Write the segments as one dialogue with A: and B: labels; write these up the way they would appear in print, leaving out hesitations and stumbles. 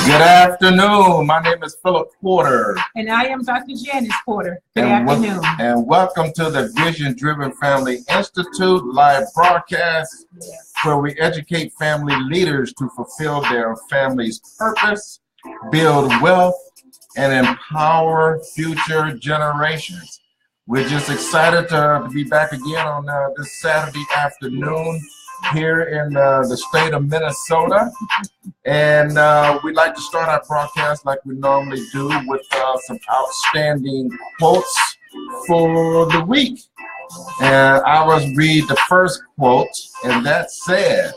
A: Good afternoon. My name is Philip Porter.
B: And I am Dr. Janice Porter. Good afternoon.
A: And welcome to the Vision Driven Family Institute live broadcast, where we educate family leaders to fulfill their family's purpose, build wealth, and empower future generations. We're just excited to be back again on this Saturday afternoon here in the state of Minnesota. And we'd like to start our broadcast like we normally do with some outstanding quotes for the week. And I will read the first quote, and that says,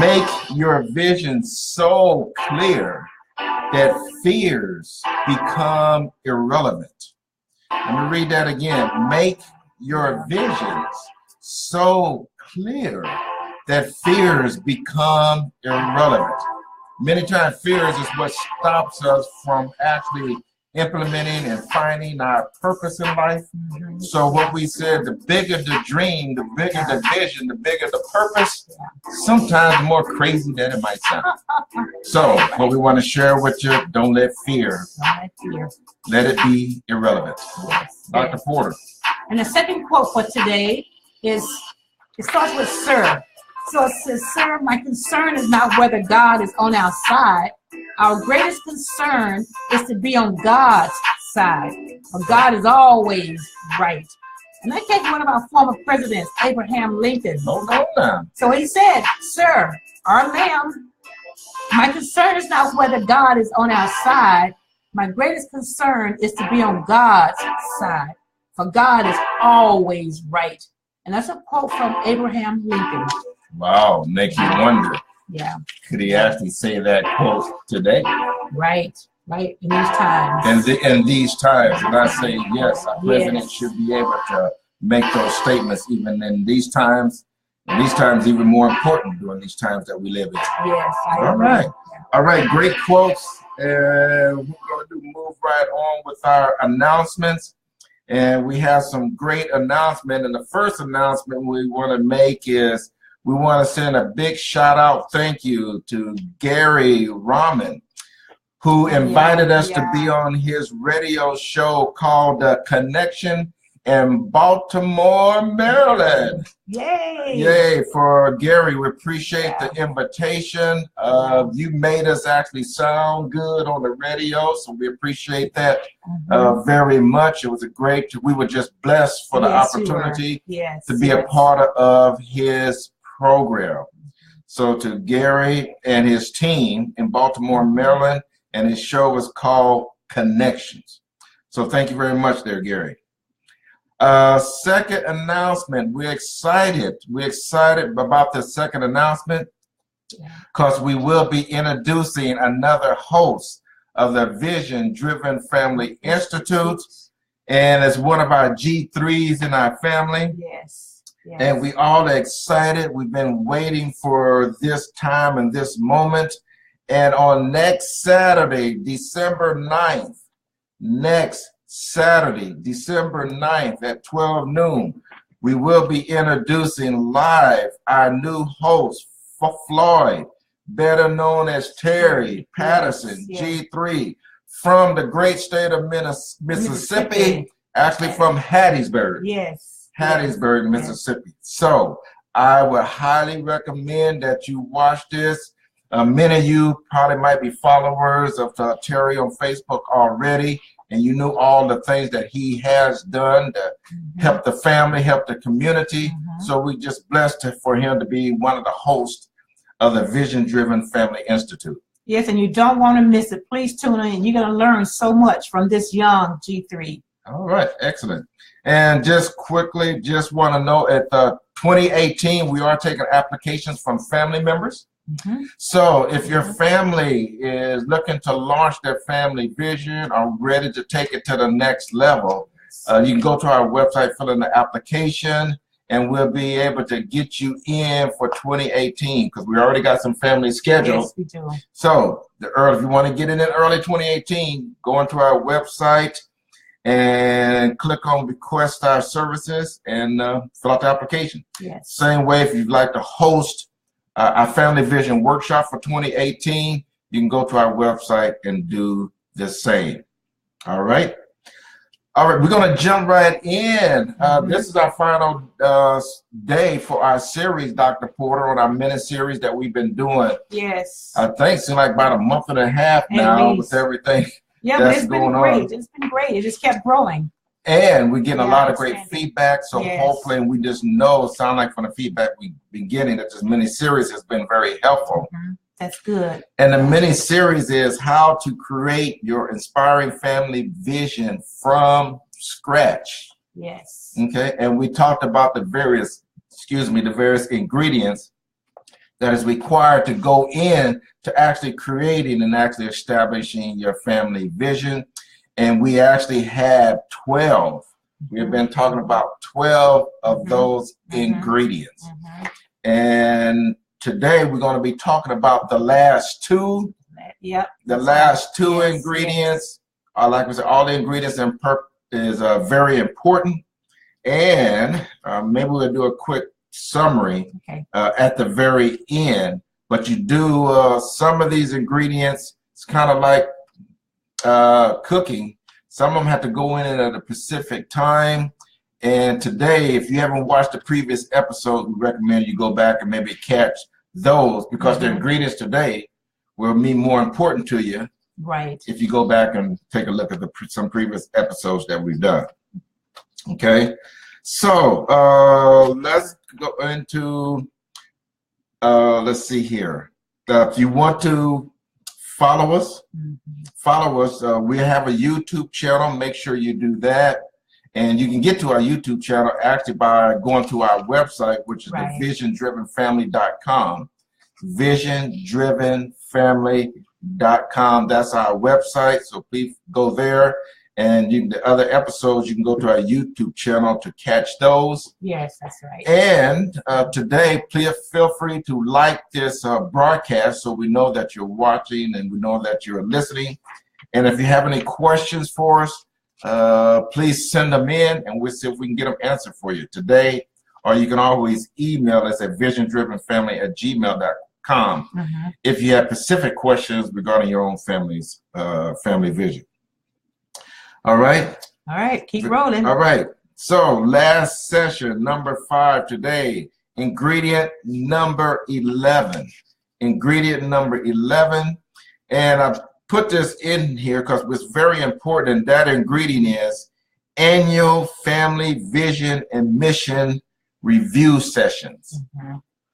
A: "Make your vision so clear that fears become irrelevant." Let me read that again. Make your visions so clear that fears become irrelevant. Many times fears is what stops us from actually implementing and finding our purpose in life. So what we said, the bigger the dream, the bigger the vision, the bigger the purpose, sometimes the more crazy than it might sound. So what we want to share with you, don't let fear, let it be irrelevant. Dr. Porter.
B: And the second quote for today is, it starts with "Sir." So it says, "Sir, my concern is not whether God is on our side. Our greatest concern is to be on God's side. For God is always right." And that came from one of our former presidents, Abraham Lincoln. So he said, "Sir, or ma'am, my concern is not whether God is on our side. My greatest concern is to be on God's side. For God is always right." And that's a quote from Abraham Lincoln.
A: Wow, make you wonder.
B: Yeah.
A: Could he actually say that quote today?
B: Right, in these times.
A: In these times, and I say yes, our president should be able to make those statements even in these times. And these times even more important during these times that we live in.
B: Yes.
A: All right, great quotes. And we're going to move right on with our announcements. And we have some great announcements. And the first announcement we want to make is we want to send a big shout out thank you to Gary Rahman, who invited us to be on his radio show called Connection in Baltimore, Maryland. Yay for Gary. We appreciate the invitation. You made us actually sound good on the radio, so we appreciate that very much. It was we were just blessed for the opportunity to be a part of his program. So to Gary and his team in Baltimore, Maryland, and his show was called Connections. So thank you very much there, Gary. Second announcement, we're excited about the second announcement because we will be introducing another host of the Vision Driven Family Institute, and it's one of our G3s in our family. And we all are excited. We've been waiting for this time and this moment. And on next Saturday, December 9th, at 12 noon, we will be introducing live our new host, Floyd, better known as Terry Patterson, G3, from the great state of Mississippi, actually from Hattiesburg. Hattiesburg, Mississippi. So I would highly recommend that you watch this. Many of you probably might be followers of Terry on Facebook already, and you knew all the things that he has done to help the family, help the community. So we just blessed for him to be one of the hosts of the Vision Driven Family Institute.
B: Yes, and you don't want to miss it. Please tune in. You're going to learn so much from this young G3.
A: All right, excellent. And just quickly, just want to know at 2018, we are taking applications from family members. So if your family is looking to launch their family vision or ready to take it to the next level, you can go to our website, fill in the application, and we'll be able to get you in for 2018 because we already got some family scheduled.
B: Yes, we do.
A: So if you want to get in early 2018, go onto our website and click on request our services and fill out the application. Same way, if you'd like to host our Family Vision Workshop for 2018, you can go to our website and do the same. All right. All right, we're going to jump right in. This is our final day for our series, Dr. Porter, on our mini-series that we've been doing.
B: Yes.
A: I think it's like about a month and a half now with everything that's going on.
B: It's been great. It just kept growing.
A: And we're getting a lot of great feedback. So hopefully we just know, sound like from the feedback we've been getting, that this mini-series has been very helpful.
B: That's good.
A: And the mini-series is how to create your inspiring family vision from scratch.
B: Yes.
A: Okay. And we talked about the various ingredients that is required to go in to actually creating and actually establishing your family vision. And we actually had 12. We have been talking about 12 of those ingredients. And today we're going to be talking about the last two.
B: Yep.
A: The last two ingredients are, like I said, all the ingredients is very important. And maybe we'll do a quick summary at the very end. But you do some of these ingredients, it's kind of like cooking. Some of them have to go in at a specific time. And today, if you haven't watched the previous episodes, we recommend you go back and maybe catch those, because the ingredients today will be more important to you.
B: Right.
A: If you go back and take a look at some previous episodes that we've done. Okay. So let's go into, let's see here. If you want to follow us, we have a YouTube channel. Make sure you do that. And you can get to our YouTube channel actually by going to our website, which is the visiondrivenfamily.com. visiondrivenfamily.com. That's our website. So please go there. And the other episodes, you can go to our YouTube channel to catch those.
B: Yes, that's right.
A: And today, please feel free to like this broadcast so we know that you're watching and we know that you're listening. And if you have any questions for us, please send them in and we'll see if we can get them answered for you today. Or you can always email us at visiondrivenfamily@gmail.com if you have specific questions regarding your own family's family vision. All right.
B: All right. Keep rolling.
A: All right. So last session, number 5 today, ingredient number 11. Ingredient number 11. And I put this in here because it's very important. That ingredient is annual family vision and mission review sessions.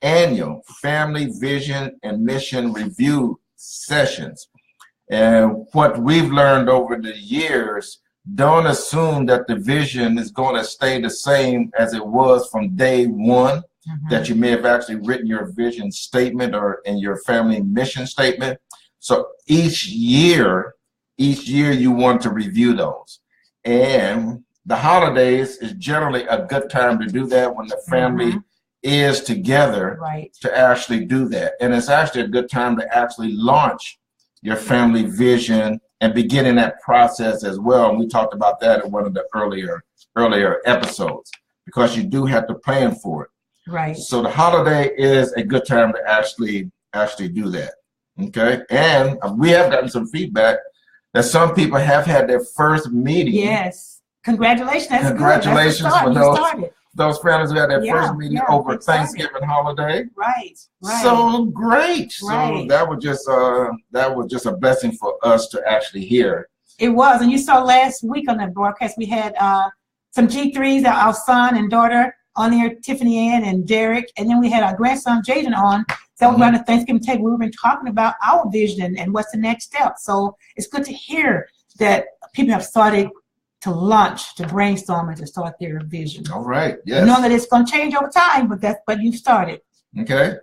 A: Annual family vision and mission review sessions. And what we've learned over the years, don't assume that the vision is going to stay the same as it was from day one, that you may have actually written your vision statement or in your family mission statement. So each year you want to review those. And the holidays is generally a good time to do that when the family is together to actually do that. And it's actually a good time to actually launch your family vision and beginning that process as well. And we talked about that in one of the earlier episodes, because you do have to plan for it.
B: Right.
A: So the holiday is a good time to actually do that. Okay. And we have gotten some feedback that some people have had their first meeting.
B: Yes. Congratulations. That's
A: Congratulations
B: good.
A: for those families who had their first meeting over Thanksgiving holiday.
B: Right.
A: So great. So that was just a blessing for us to actually hear.
B: It was. And you saw last week on the broadcast, we had some G3s, our son and daughter on there, Tiffany Ann and Derek. And then we had our grandson, Jaden, on. So around the Thanksgiving table, we've been talking about our vision and what's the next step. So it's good to hear that people have started to launch, to brainstorm, and to start their vision.
A: All right. Yes.
B: Know that it's going to change over time, but you've started.
A: Okay.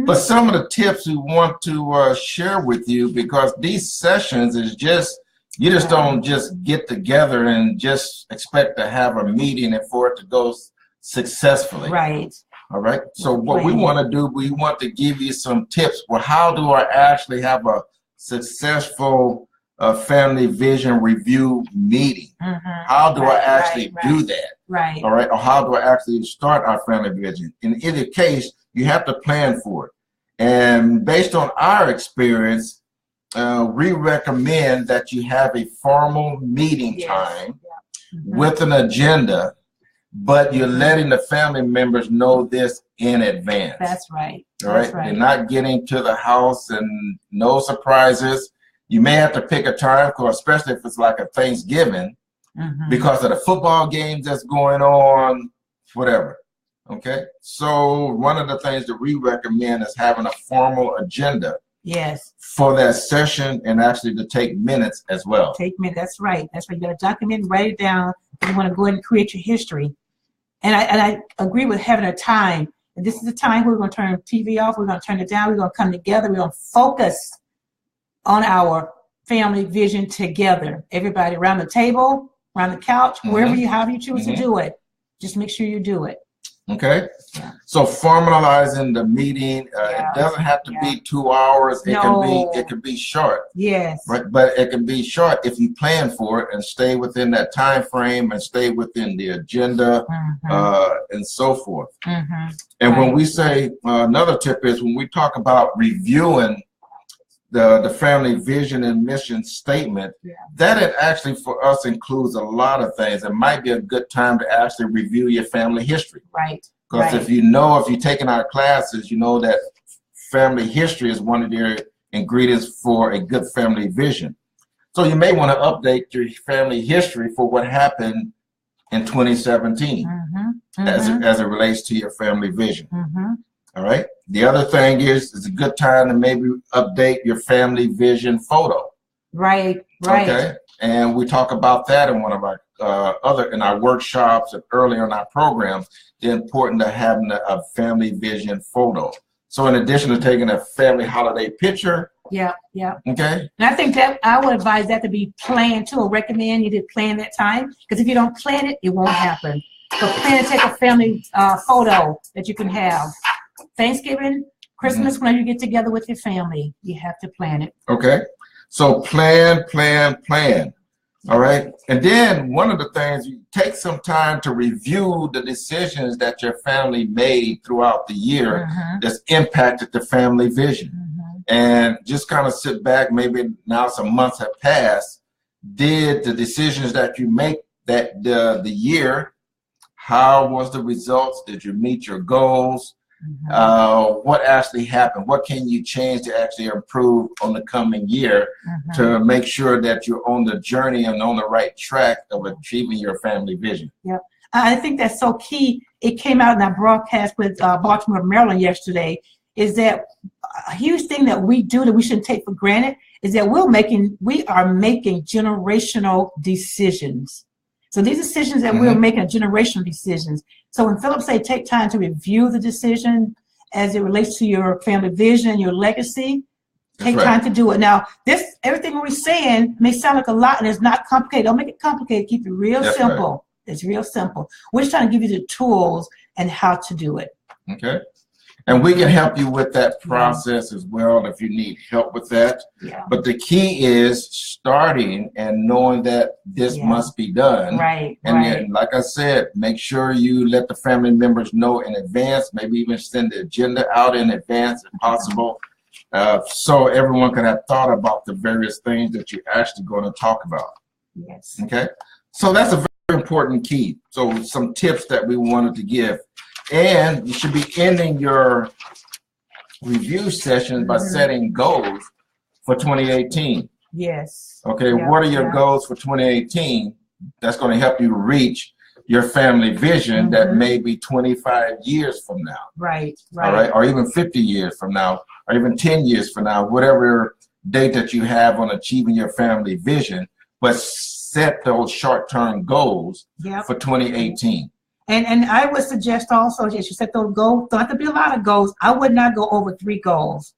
A: But some of the tips we want to share with you, because these sessions is just, you just don't just get together and just expect to have a meeting and for it to go successfully.
B: Right.
A: All right. So what we want to do, we want to give you some tips. Well, how do I actually have a successful family vision review meeting? How do I actually do that?
B: Right.
A: All right. Or how do I actually start our family vision? In either case, you have to plan for it. And based on our experience, we recommend that you have a formal meeting time with an agenda, but you're letting the family members know this in advance.
B: That's right.
A: All right. You're not getting to the house and no surprises. You may have to pick a time, of course, especially if it's like a Thanksgiving, because of the football games that's going on, whatever. Okay. So one of the things that we recommend is having a formal agenda.
B: Yes.
A: For that session, and actually to take minutes as well.
B: Take minutes. That's right. That's right. You got to document, write it down. You want to go ahead and create your history. And I agree with having a time. And this is the time where we're going to turn TV off. We're going to turn it down. We're going to come together. We're going to focus on our family vision together. Everybody around the table, around the couch, wherever you, however you choose to do it. Just make sure you do it.
A: Okay. So formalizing the meeting, it doesn't have to be 2 hours. It can be short.
B: Yes.
A: Right. But it can be short if you plan for it and stay within that time frame and stay within the agenda and so forth. And when we say another tip is when we talk about reviewing the family vision and mission statement, that it actually for us includes a lot of things. It might be a good time to actually review your family history.
B: Right.
A: Because if you're taking our classes, you know that family history is one of your ingredients for a good family vision. So you may want to update your family history for what happened in 2017 as it relates to your family vision. All right. The other thing is it's a good time to maybe update your family vision photo. Right. Okay. And we talk about that in one of our in our workshops and earlier in our programs, the importance of having a family vision photo. So in addition to taking a family holiday picture. Okay.
B: And I think that I would advise that to be planned too, or recommend you to plan that time. Because if you don't plan it, it won't happen. So plan to take a family photo that you can have. Thanksgiving, Christmas, whenever you get together with your family, you have to plan it. Okay. So plan. All right. And then one of the things, you take some time to review the decisions that your family made throughout the year that's impacted the family vision. And just kind of sit back, maybe now some months have passed. Did the decisions that you make that the year, how was the results? Did you meet your goals? What actually happened? What can you change to actually improve on the coming year to make sure that you're on the journey and on the right track of achieving your family vision? I think that's so key. It came out in our broadcast with Baltimore, Maryland yesterday, is that a huge thing that we do that we shouldn't take for granted is that we are making generational decisions. So these decisions that we're making are generational decisions. So when Philip say take time to review the decision as it relates to your family vision, your legacy, take time to do it. Now, everything we're saying may sound like a lot and it's not complicated. Don't make it complicated. Keep it real simple. It's real simple. We're just trying to give you the tools and how to do it. Okay. And we can help you with that process as well if you need help with that. But the key is starting and knowing that this must be done. And then, like I said, make sure you let the family members know in advance, maybe even send the agenda out in advance if possible, so everyone can have thought about the various things that you're actually going to talk about. Okay. So that's a very important key. So some tips that we wanted to give. And you should be ending your review session by setting goals for 2018. Okay, what are your goals for 2018 that's going to help you reach your family vision that may be 25 years from now? All right, or even 50 years from now, or even 10 years from now, whatever date that you have on achieving your family vision, but set those short-term goals for 2018. And I would suggest also, as you set those goals, don't have to be a lot of goals. I would not go over 3 goals.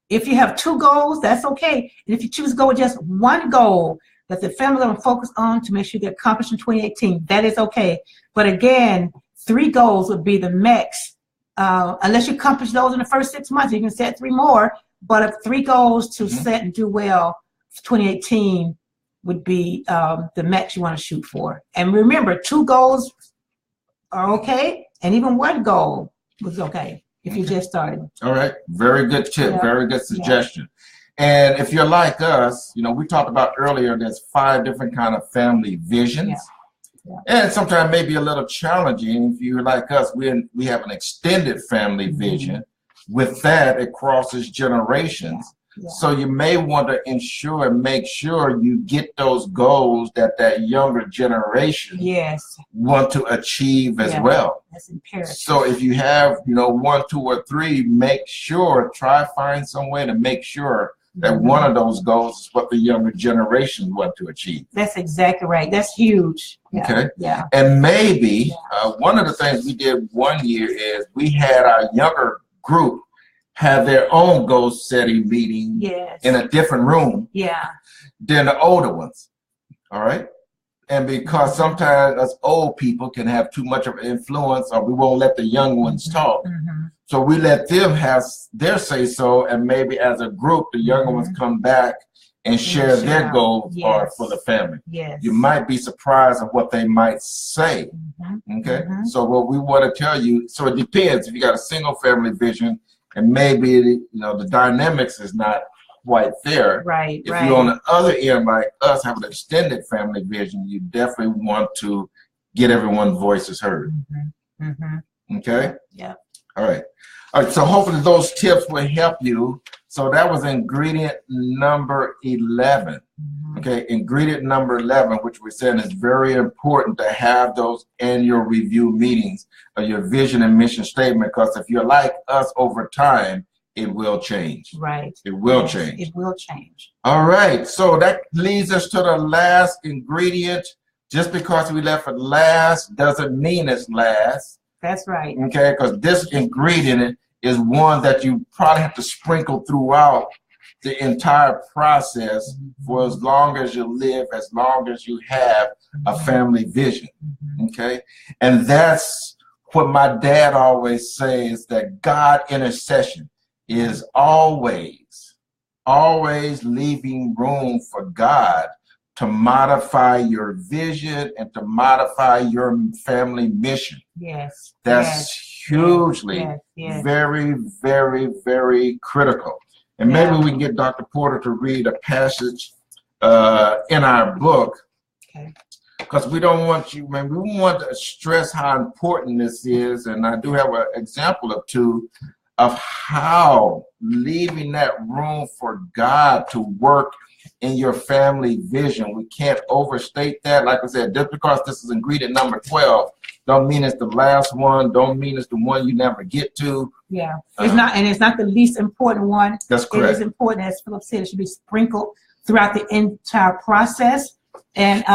B: If you have 2 goals, that's okay. And if you choose to go with just 1 goal that the family is going to focus on to make sure you get accomplished in 2018, that is okay. But again, 3 goals would be the max. Unless you accomplish those in the first 6 months, you can set 3 more. But if 3 goals to set and do well for 2018 would be the max you want to shoot for. And remember, 2 goals are okay, and even 1 goal was okay if you just started. All right, very good tip, very good suggestion.
A: And if you're like us, you know, we talked about earlier, there's 5 different kind of family visions.
B: Yeah.
A: And sometimes maybe a little challenging. If you're like us, we have an extended family vision. With that, it crosses generations.
B: Yeah.
A: So you may want to ensure and make sure you get those goals that younger generation want to achieve as well.
B: That's imperative.
A: So if you have, you know, 1, 2, or 3, make sure, find some way to make sure that one of those goals is what the younger generation want to achieve.
B: That's exactly right. That's huge.
A: Okay.
B: Yeah.
A: And maybe one of the things we did one year is we had our younger group have their own goal setting meeting in a different room than the older ones. All right. And because sometimes us old people can have too much of an influence, or we won't let the young ones talk. So we let them have their say so, and maybe as a group, the younger ones come back and share their goals for the family. You might be surprised at what they might say. Okay. So what we want to tell you, so it depends if you got a single family vision, and maybe, you know, the dynamics is not quite there.
B: Right.
A: If you're on the other end, like us, have an extended family vision, you definitely want to get everyone's voices heard. Okay?
B: Yeah.
A: All right. All right. So hopefully those tips will help you. So that was ingredient number 11. Okay. Ingredient number 11, which we said is very important to have those annual review meetings of your vision and mission statement, because if you're like us over time, it will change.
B: Right.
A: It will change.
B: It will change.
A: All right. So that leads us to the last ingredient. Just because we left it last doesn't mean it's last.
B: That's right.
A: Okay. Because this ingredient is one that you probably have to sprinkle throughout the entire process for as long as you live, as long as you have a family vision. Okay. And that's what my dad always says, that God intercession is always leaving room for God to modify your vision and to modify your family mission.
B: Yes.
A: That's hugely, very, very, very critical. And maybe we can get Dr. Porter to read a passage in our book, because we don't want you, man, we want to stress how important this is. And I do have an example or two of how leaving that room for God to work in your family vision. We can't overstate that. Like I said, just because this is ingredient number 12, don't mean it's the last one, don't mean it's the one you never get to.
B: Yeah, it's not, and it's not the least important one.
A: That's correct.
B: It is important, as Philip said, it should be sprinkled throughout the entire process. And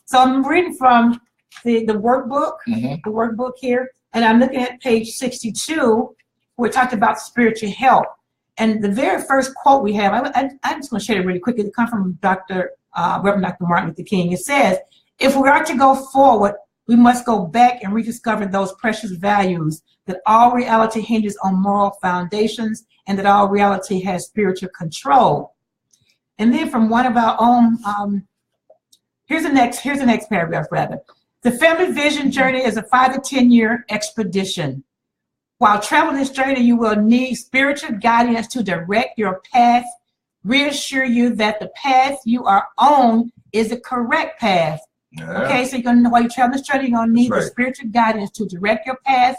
B: so I'm reading from the workbook, the workbook here, and I'm looking at page 62, where it talked about spiritual health. And the very first quote we have, I'm just going to share it really quickly. It comes from Reverend Dr. Martin Luther King. It says, if we are to go forward, we must go back and rediscover those precious values, that all reality hinges on moral foundations, and that all reality has spiritual control. And then from one of our own, here's the next paragraph rather. The family vision journey is a 5 to 10 year expedition. While traveling this journey, you will need spiritual guidance to direct your path, reassure you that the path you are on is the correct path. Okay, so you're going to know while you travel this journey, you're going to need the spiritual guidance to direct your path,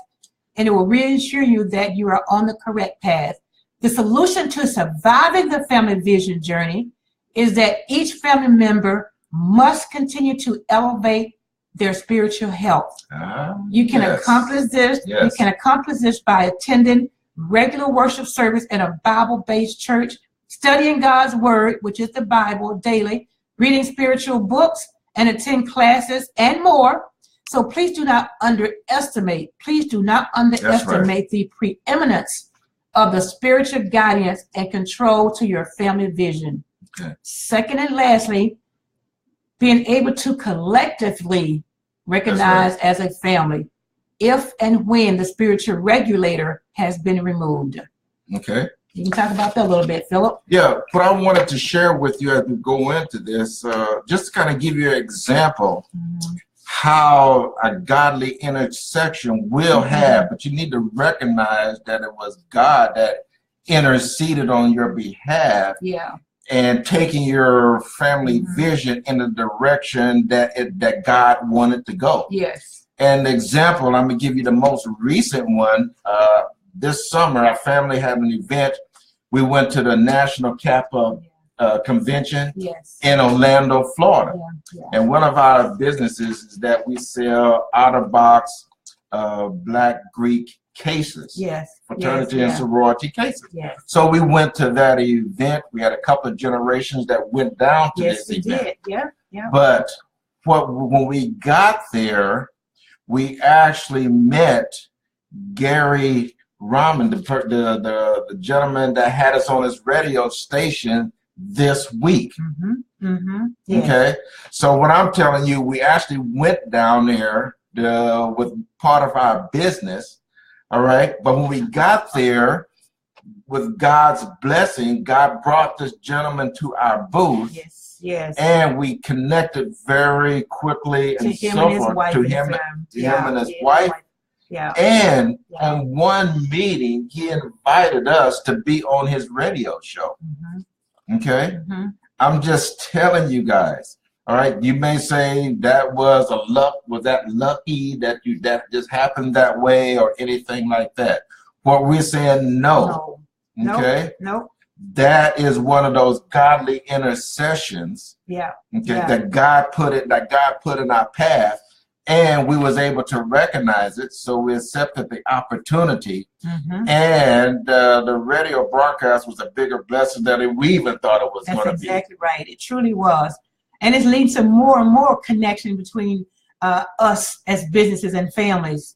B: and it will reassure you that you are on the correct path. The solution to surviving the family vision journey is that each family member must continue to elevate their spiritual health. You can accomplish this. You can accomplish this by attending regular worship service in a Bible-based church, studying God's word, which is the Bible, daily, reading spiritual books, and attend classes and more. So please do not underestimate, the preeminence of the spiritual guidance and control to your family vision. Second and lastly, being able to collectively recognize as a family if and when the spiritual regulator has been removed. Okay. You can talk about that a little bit, Philip.
A: Yeah, what I wanted to share with you as we go into this, just to kind of give you an example how a godly intersection will have, but you need to recognize that it was God that interceded on your behalf.
B: Yeah.
A: And taking your family vision in the direction that God wanted to go.
B: Yes.
A: And the example, I'm gonna give you the most recent one. This summer, our family had an event. We went to the National Kappa Convention in Orlando, Florida. And one of our businesses is that we sell out-of-box Black Greek cases, fraternity and sorority cases. So we went to that event. We had a couple of generations that went down to this event. But when we got there, we actually met Gary Rahman, the gentleman that had us on his radio station this week. Okay, so what I'm telling you, we actually went down there with part of our business. All right, but when we got there, with God's blessing, God brought this gentleman to our booth. And we connected very quickly and so forth to him and his wife. And on one meeting, he invited us to be on his radio show. Okay, I'm just telling you guys. All right, you may say that was that lucky that just happened that way or anything like that. What we're saying, no. Okay,
B: no.
A: That is one of those godly intercessions. That God put in our path, and we was able to recognize it. So we accepted the opportunity, and the radio broadcast was a bigger blessing than we even thought it was going to be.
B: That's exactly right. It truly was. And it's leading to more and more connection between us as businesses and families.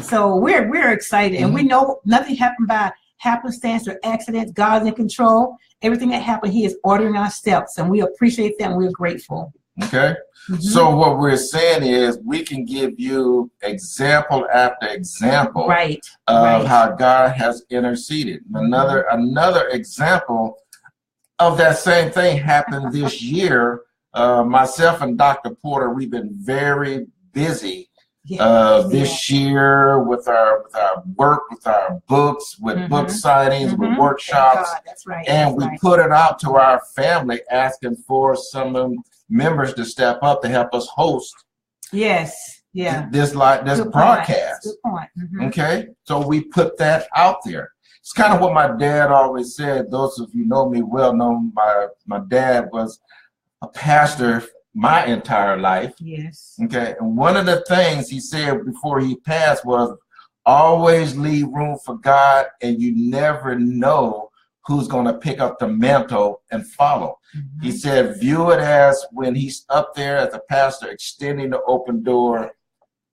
B: So we're excited, and we know nothing happened by happenstance or accidents. God's in control. Everything that happened, He is ordering our steps, and we appreciate that, and we're grateful.
A: Okay. So what we're saying is we can give you example after example of how God has interceded. Another example of that same thing happened this year. Myself and Dr. Porter, we've been very busy this year with our work, with our books, with book signings, with workshops. And we put it out to our family asking for some members to step up to help us host this broadcast.
B: Good point.
A: Okay, so we put that out there. It's kind of what my dad always said. Those of you know me well know my dad was a pastor my entire life. Okay, and one of the things he said before he passed was always leave room for God, and you never know who's going to pick up the mantle and follow. He said view it as when he's up there as a pastor extending the open door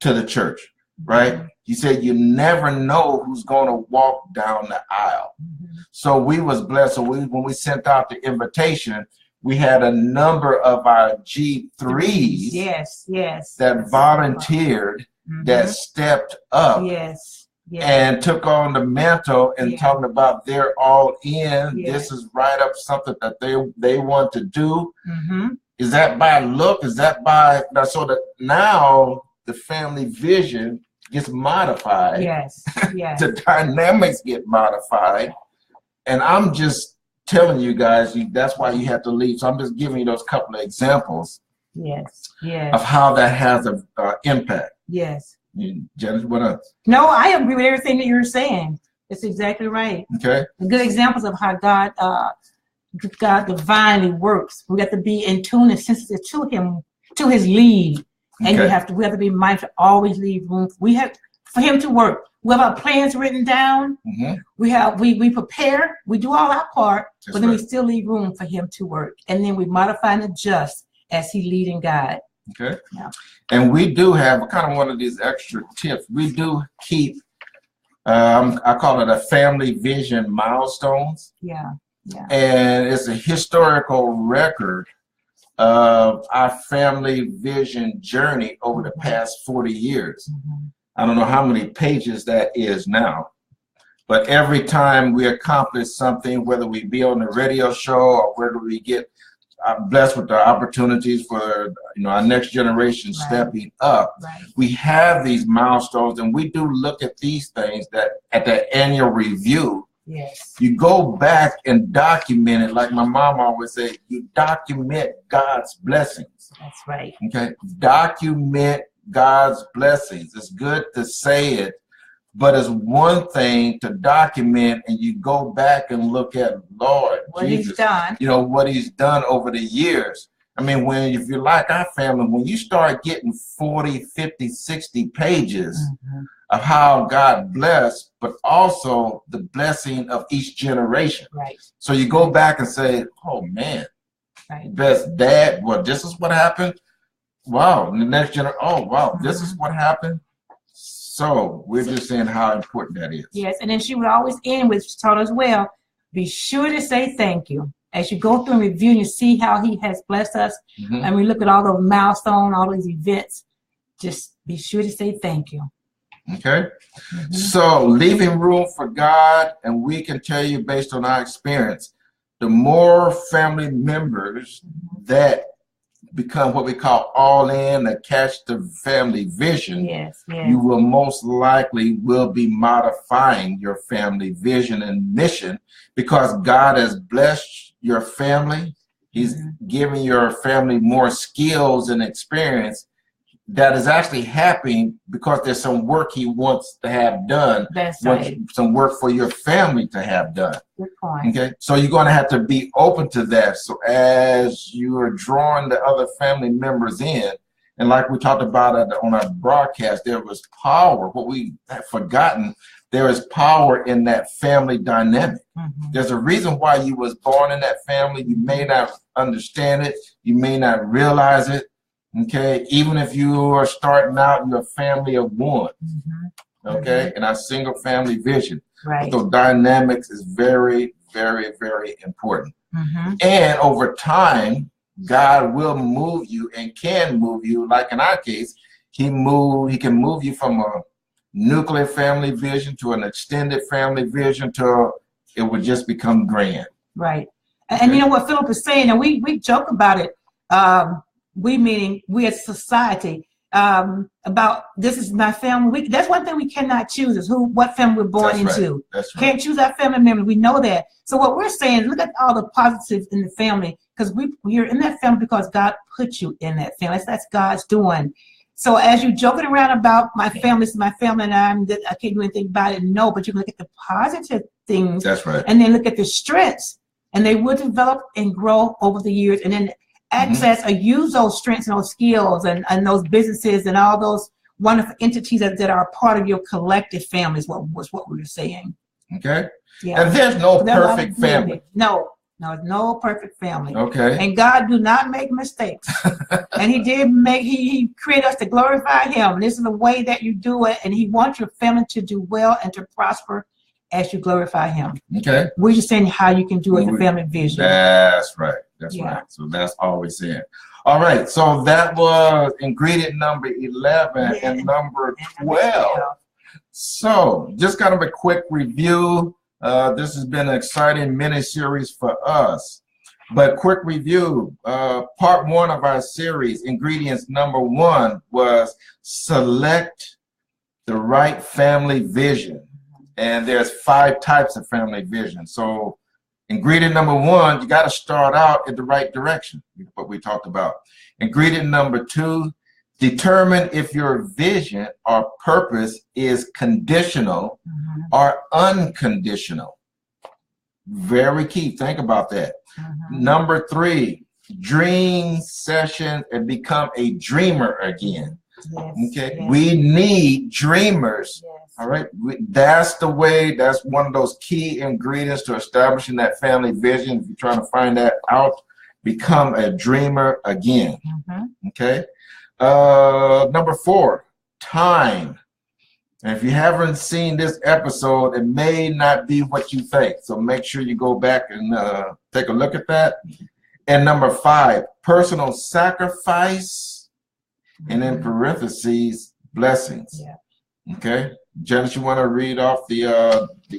A: to the church, right? He said you never know who's going to walk down the aisle. So we was blessed. So when we sent out the invitation, we had a number of our G3s that volunteered, that stepped up and took on the mantle and talking about they're all in. This is right up something that they want to do. Is that by look? Is that by so that now the family vision gets modified? The dynamics get modified, and I'm just telling you guys, that's why you have to leave. So I'm just giving you those couple of examples of how that has an impact. Janice, what else?
B: No, I agree with everything that you're saying. It's exactly right.
A: Okay.
B: Good examples of how God divinely works. We have to be in tune and sensitive to Him, to His lead, and we have to be mindful. Always leave room. We have for Him to work. We have our plans written down. We prepare. We do all our part, but then we still leave room for Him to work, and then we modify and adjust as He lead and guide.
A: Okay. And we do have kind of one of these extra tips. We do keep, I call it a family vision milestones. And it's a historical record of our family vision journey over the past 40 years. I don't know how many pages that is now, but every time we accomplish something, whether we be on the radio show or whether we get blessed with the opportunities for our next generation stepping up, we have these milestones, and we do look at these things that at the annual review
B: Yes.
A: You go back and document it, like my mom always said, you document God's blessings.
B: That's right.
A: Okay? Document God's blessings. It's good to say it, but it's one thing to document and you go back and look at, Lord,
B: What
A: Jesus,
B: he's done.
A: you know, what he's done over the years. I mean, if you're like our family, when you start getting 40, 50, 60 pages of how God blessed, but also the blessing of each generation.
B: Right.
A: So you go back and say, oh man,
B: Right.
A: best dad, well, this is what happened. Wow. And the next generation, oh wow, this is what happened. So we're just saying how important that is.
B: Yes, and then she would always end with, she taught us well, be sure to say thank you. As you go through and review and you see how he has blessed us, and we look at all those milestones, all these events, just be sure to say thank you.
A: Okay? So leaving room for God, and we can tell you based on our experience, the more family members that become what we call all in, that catch the family vision,
B: Yes, yes.
A: you will most likely will be modifying your family vision and mission, because God has blessed your family. He's giving your family more skills and experience that is actually happening because there's some work he wants to have done.
B: That's right.
A: Some work for your family to have done.
B: Good point.
A: Okay, so you're going to have to be open to that. So as you are drawing the other family members in, and like we talked about on our broadcast, there was power. What we have forgotten, there is power in that family dynamic. There's a reason why you was born in that family. You may not understand it. You may not realize it. Okay, even if you are starting out in a family of one. Okay, in our single family vision.
B: Right.
A: So dynamics is very, very, very important. And over time, God will move you and can move you. Like in our case, he can move you from a nuclear family vision to an extended family vision to it would just become grand.
B: Right. And you know what Philip is saying, and we joke about it. We meaning we as society, about this is my family. That's one thing we cannot choose is what family we're born into.
A: That's right.
B: Can't choose our family member. We know that. So what we're saying, look at all the positives in the family, because we're in that family because God put you in that family. That's God's doing. So as you joking around about my family, this is my family, and I can't do anything about it. No, but you can look at the positive things.
A: That's right.
B: And then look at the strengths, and they will develop and grow over the years, and then access or use those strengths and those skills and those businesses and all those wonderful entities that are part of your collective family is what we were saying.
A: Okay.
B: Yeah.
A: And there's no perfect family.
B: No, no perfect family.
A: Okay.
B: And God do not make mistakes. And he created us to glorify him. And this is the way that you do it. And he wants your family to do well and to prosper as you glorify him. Okay. We're just saying how you can do it, the family vision.
A: That's right. That's right. So that's all we're saying. All right. So that was ingredient number 11 and number 12. So just kind of a quick review. This has been an exciting mini series for us. But quick review, part 1 of our series, ingredients number 1 was select the right family vision. And there's 5 types of family vision. So ingredient number 1, you got to start out in the right direction, what we talked about. Ingredient number 2, determine if your vision or purpose is conditional or unconditional. Very key. Think about that. Number 3, dream session and become a dreamer again. Okay. We need dreamers. All right. That's the way. That's one of those key ingredients to establishing that family vision. If you're trying to find that out, become a dreamer again. Okay. Number 4, time. And if you haven't seen this episode, it may not be what you think. So make sure you go back and take a look at that. And number 5, personal sacrifice. And in parentheses, blessings. Okay. Janice, you want to read off the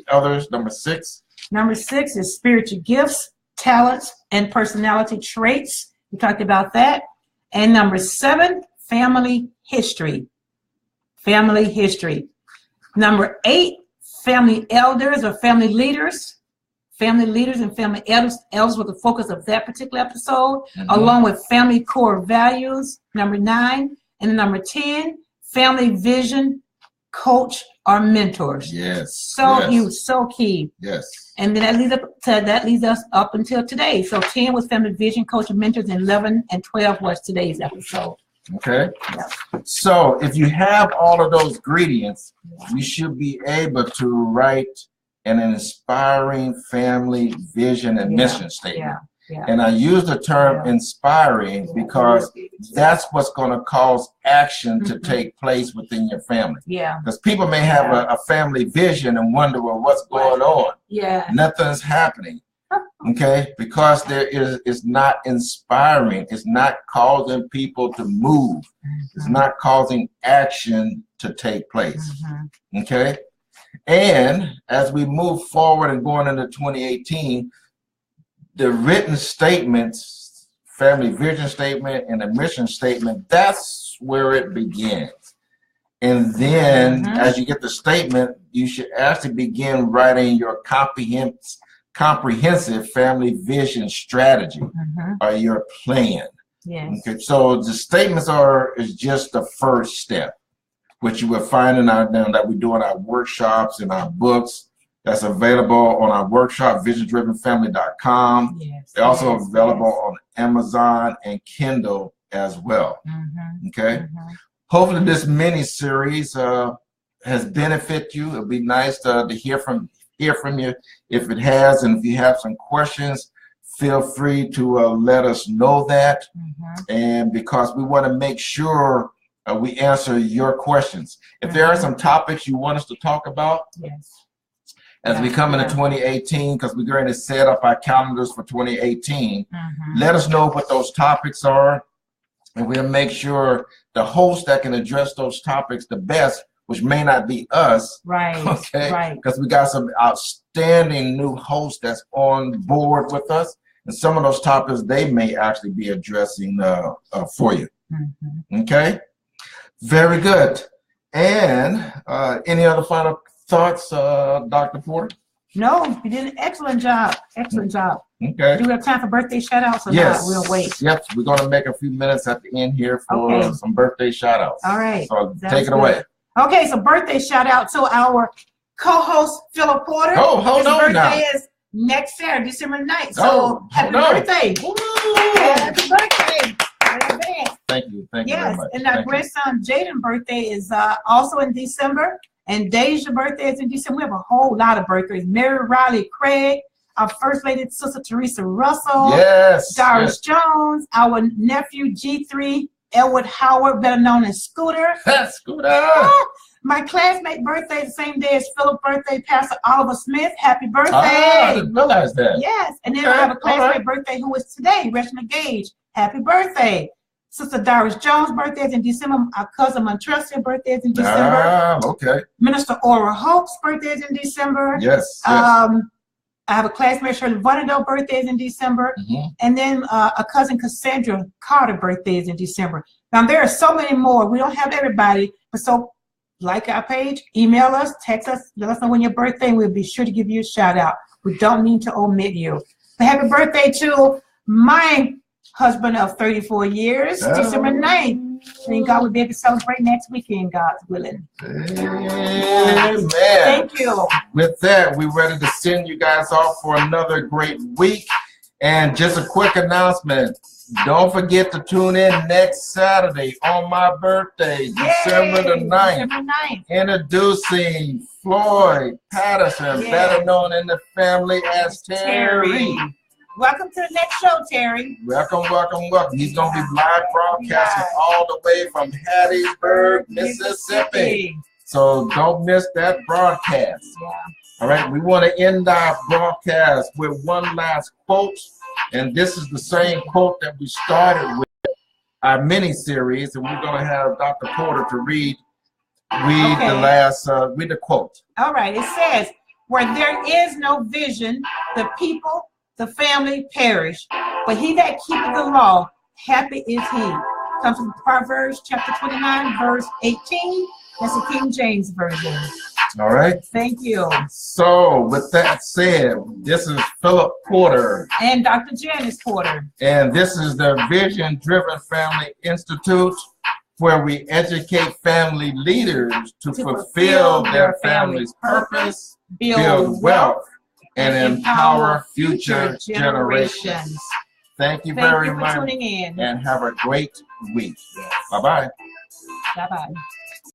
A: others? Number 6.
B: Number 6 is spiritual gifts, talents, and personality traits. We talked about that. And number 7, family history. Family history. Number 8, family elders or family leaders. Family leaders and family elders were the focus of that particular episode, along with family core values, number 9. And number 10, family vision, coach, or mentors.
A: Yes.
B: So huge, so key.
A: Yes.
B: And then that leads us up until today. So 10 was family vision, coach, and mentors, and 11 and 12 was today's episode.
A: Okay.
B: Yeah.
A: So if you have all of those ingredients, you should be able to write an inspiring family vision and mission statement.
B: Yeah.
A: And I use the term inspiring because that's what's going to cause action to take place within your family.
B: Yeah.
A: Because people may have a family vision and wonder, well, what's going on?
B: Yeah.
A: Nothing's happening. Okay, because it's not inspiring. It's not causing people to move. It's not causing action to take place. Okay, and as we move forward and going into 2018, the written statements, family vision statement and the mission statement, that's where it begins. And then as you get the statement, you should actually begin writing your comprehensive family vision strategy or your plan.
B: Yes.
A: Okay, so the statements is just the first step, which you will find in our that we do in our workshops and our books. That's available on our workshop, visiondrivenfamily.com.
B: Yes.
A: They're also available on Amazon and Kindle as well. Okay. Hopefully this mini series has benefited you. It'll be nice to hear from you if it has, and if you have some questions, feel free to let us know that. And because we want to make sure we answer your questions. If there are some topics you want us to talk about, as we come into 2018, because we're going to set up our calendars for 2018, let us know what those topics are, and we'll make sure the host that can address those topics the best, which may not be us, okay? Because we got some outstanding new hosts that's on board with us, and some of those topics they may actually be addressing for you. Okay, very good. And any other final thoughts, Dr. Porter?
B: No, you did an excellent job. Excellent job.
A: Okay.
B: Do we have time for birthday shout outs or
A: yes.
B: not? We'll wait.
A: Yep, we're going to make a few minutes at the end here for some birthday shout outs.
B: All right.
A: So take it away.
B: Okay, so birthday shout out to our co-host Philip Porter.
A: Oh, hold on now.
B: His birthday is next Saturday, December 9th. So happy birthday. Happy birthday.
A: Thank you. Thank you very much.
B: And our grandson Jaden's birthday is also in December. And Deja's birthday is in December. We have a whole lot of birthdays. Mary Riley Craig, our First Lady, Sister Teresa Russell.
A: Yes.
B: Doris Jones, our nephew G3, Elwood Howard, better known as Scooter.
A: Scooter.
B: My classmate birthday the same day as Philip's birthday, Pastor Oliver Smith. Happy birthday.
A: I didn't realize that.
B: Yes. And then I have a classmate birthday who is today, Regina Gage. Happy birthday. Sister Doris Jones' birthday is in December. Our cousin Montresia birthday is in December.
A: Okay.
B: Minister Aura Hope's birthday is in December.
A: Yes.
B: I have a classmate, Shirley Vonadell, birthday is in December. And then a cousin, Cassandra Carter, birthday is in December. Now, there are so many more. We don't have everybody. But so, like our page, email us, text us, let us know when your birthday, and we'll be sure to give you a shout out. We don't mean to omit you. But happy birthday to my husband of 34 years, December 9th. And God will be able to celebrate next weekend, God's willing.
A: Amen.
B: Thank you.
A: With that, we're ready to send you guys off for another great week. And just a quick announcement. Don't forget to tune in next Saturday on my birthday, December the 9th. Introducing Floyd Patterson, better known in the family as Terry.
B: Welcome to the next show, Terry.
A: Welcome, welcome, welcome. He's going to be live broadcasting all the way from Hattiesburg, Mississippi. So don't miss that broadcast. All right, we want to end our broadcast with one last quote. And this is the same quote that we started with our mini-series. And we're going to have Dr. Porter to read the quote. All right, it says,
B: where there is no vision, the people, the family perish, but he that keepeth the law, happy is he. Comes from Proverbs chapter 29, verse 18. That's the King James Version.
A: All right.
B: Thank you.
A: So with that said, this is Philip Porter.
B: And Dr. Janice Porter.
A: And this is the Vision Driven Family Institute, where we educate family leaders to fulfill their family's purpose, build wealth, and empower future generations. Thank you very much.
B: Thank you for tuning in.
A: And have a great week. Bye-bye.
B: Bye-bye.